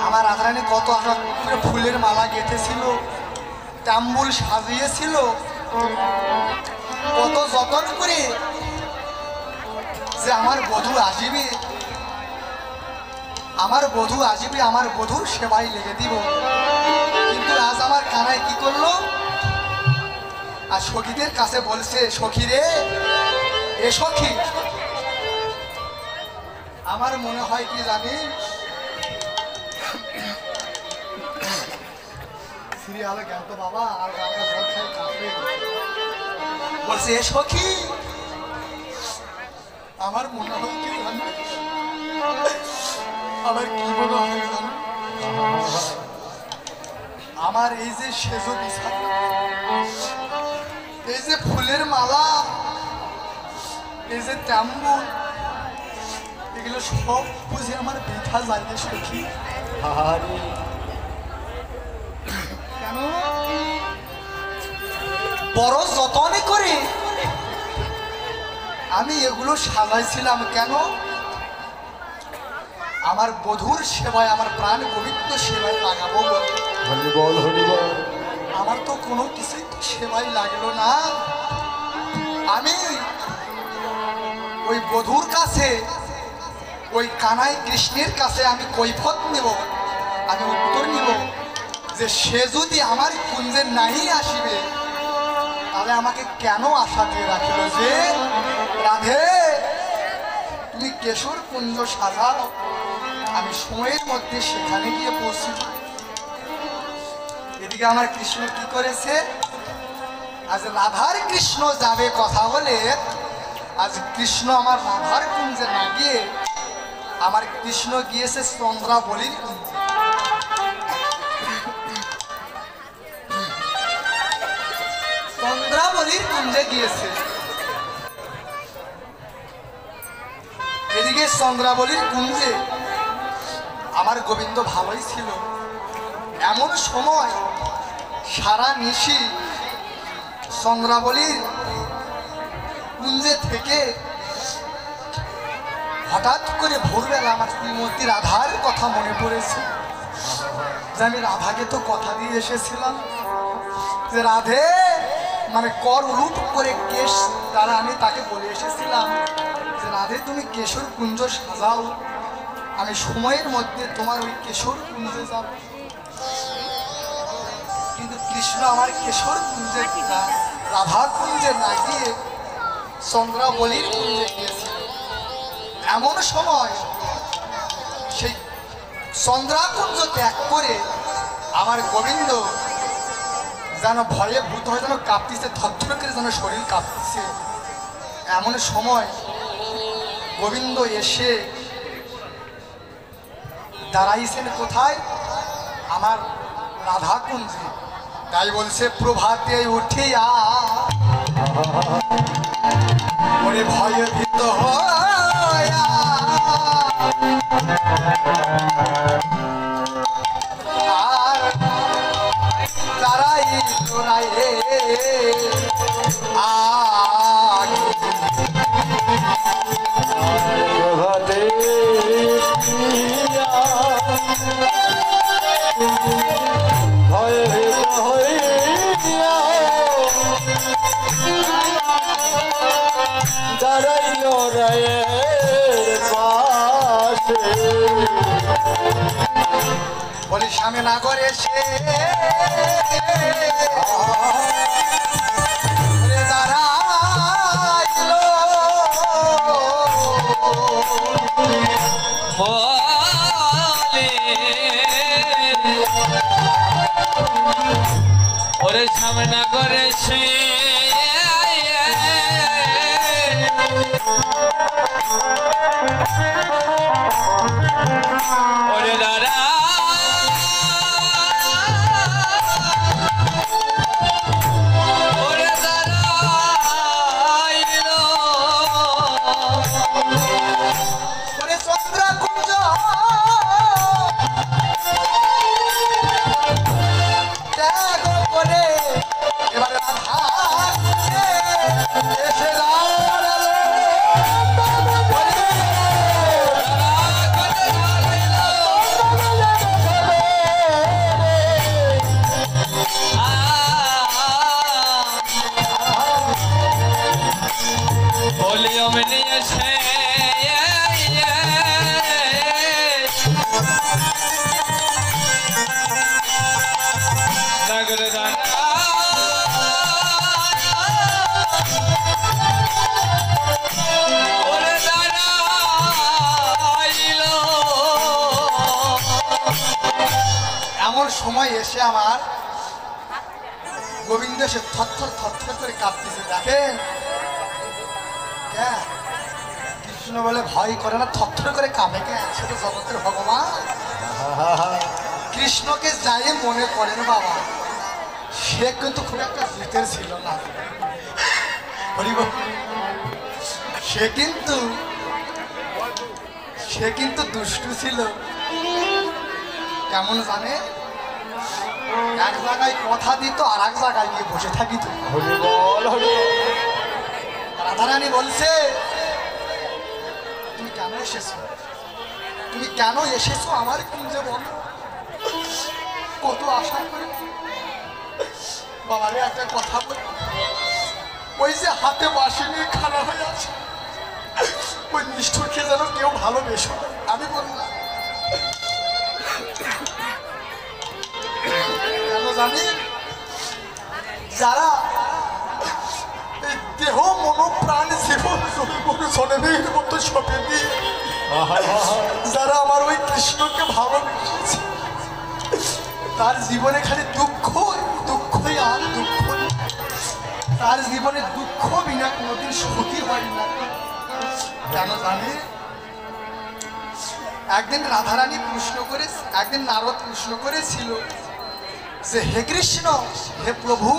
আমার রাধারানী কত আশা করে ফুলের মালা গেঁথেছিল, তাম্বুল সাজিয়েছিল, কত যতন করে যে আমার বধূ আসিবে, আমার বধূ আসিবে, আমার বধূর সেবায় লেগে দিব। কিন্তু আজ আমার কানাই কি করলো, আর সখীদের কাছে বলছে, সখী রে, এ সখী, আমার মনে হয় কি জানিস, সিরিয়ালে গেল তো বাবা, আর আমরা জল খাই কাঁপে বলছে, এ সখী, আমার মনে হয় কি জানিস, আমার কি মনে হয় জানো, আমার এই যে সেজো বিছানা, এই যে ফুলের মালা, এই যে তাম্বুল, এগুলো সব বুঝে আমার বৃথা যায় রে সখী। কেন বড় যতনে করে আমি এগুলো সাজাইছিলাম, কেন আমার বধূর সেবায়, আমার প্রাণ পবিত্র সেবায় লাগাবো বলে। আমার তো কোনো কিছুই তো সেবায় লাগলো না। আমি ওই বধূর কাছে, ওই কানাই কৃষ্ণের কাছে আমি কৈফত নেব, আমি উত্তর নিব যে সে যদি আমার কুঞ্জে নাই আসিবে, তাহলে আমাকে কেন আশা দিয়ে রাখিল যে রাধে তুমি কেশর কুঞ্জ সাজাও, আমি সময়ের মধ্যে সেখানে গিয়ে পৌঁছি। এদিকে আমার কৃষ্ণ কি করেছে, আজ রাধার কৃষ্ণ যাবে কথা বলে, আজ কৃষ্ণ আমার রাধার কুঞ্জে না গিয়ে আমার কৃষ্ণ গিয়েছে চন্দ্রাবলীর কুঞ্জে। চন্দ্রাবলীর কুঞ্জে গিয়েছে। এদিকে চন্দ্রাবলীর কুঞ্জে আমার গোবিন্দ ভালোই ছিল। এমন সময় সারা নিশি চন্দ্রাবলীর কুঞ্জে থেকে হঠাৎ করে ভোরবেলা আমার শ্রীমতী রাধার কথা মনে পড়েছে, যে আমি রাধাকে তো কথা দিয়ে এসেছিলাম যে রাধে, মানে কর রূপ করে কেশ দ্বারা আমি তাকে বলে এসেছিলাম যে রাধে তুমি কেশর কুঞ্জ সাজাও, আমি সময়ের মধ্যে তোমার ওই কেশর কুঞ্জে যাব। কিন্তু কৃষ্ণ আমার কেশর কুঞ্জে না, রাধা কুঞ্জে না গিয়ে চন্দ্রাবলীর কুঞ্জে গিয়েছিল। এমন সময় সেই চন্দ্রাকুঞ্জ ত্যাগ করে আমার গোবিন্দ যেন ভয়ে ভূত হয়ে যেন কাঁপতেছে, থরথর করে যেন শরীর কাঁপতেছে। এমন সময় গোবিন্দ এসে দাঁড়াইছেন কোথায়, আমার রাধা কুঞ্জে। তাই বলছে, প্রভাতে উঠিয়া ওরে ভয়ে ভীত হইয়া আর তারাই তোরাই রে আগে প্রভাতে ভয়ে ভীত হইয়া দাঁড়াইল রায়ের পাশে, বলি সামনে না করে সে দাঁড়াইল ওরে সামনা করে সে ওরে দাদা ওরে দাদা ওরে চন্দ্রাকুঞ্জ ত্যাগ করে এবার রাধা এসে দাঁড়ালো। নাগর দাদা ওরে দাদা আইলো এমন সময় এসে আমার গোবিন্দ সে থরথর থরথর করে কাঁপতেছে। দেখেন কৃষ্ণ বলে ভয় করে না, থরথর করে কাঁপে কেন? সে তো জগতের ভগবান। কৃষ্ণকে যাই মনে করেন বাবা, সে কিন্তু খুব একটা জিতের ছিল না। সে কিন্তু দুষ্টু ছিল। কেমন জানে? এক জায়গায় কথা দিত আর এক জায়গায় গিয়ে বসে থাকিত। রাধারানী বলছে, তুমি কেন এসেছো? তুমি কেন এসেছো আমার কুঞ্জে বলো। কত আশা করে বাবারে একটা কথা বল। ওই যে হাতে বাসি নিয়ে খানা হয়ে আছে, ওই নিষ্ঠুরকে যেন কেউ ভালোবেসো। আমি বললাম কেন জানি? যারা এই দেহ মনো প্রাণ জীবন জনমের মতো সপে দিয়ে যারা আমার ওই কৃষ্ণকে ভালোবেসেছে, তার জীবনে খালি দুঃখ, দুঃখই আর দুঃখ। তার জীবনে দুঃখ বিনা কোনোদিন সুখী হয় না। কেন জানে? একদিন রাধারানী প্রশ্ন করে, একদিন নারদ প্রশ্ন করেছিল যে হে কৃষ্ণ, হে প্রভু,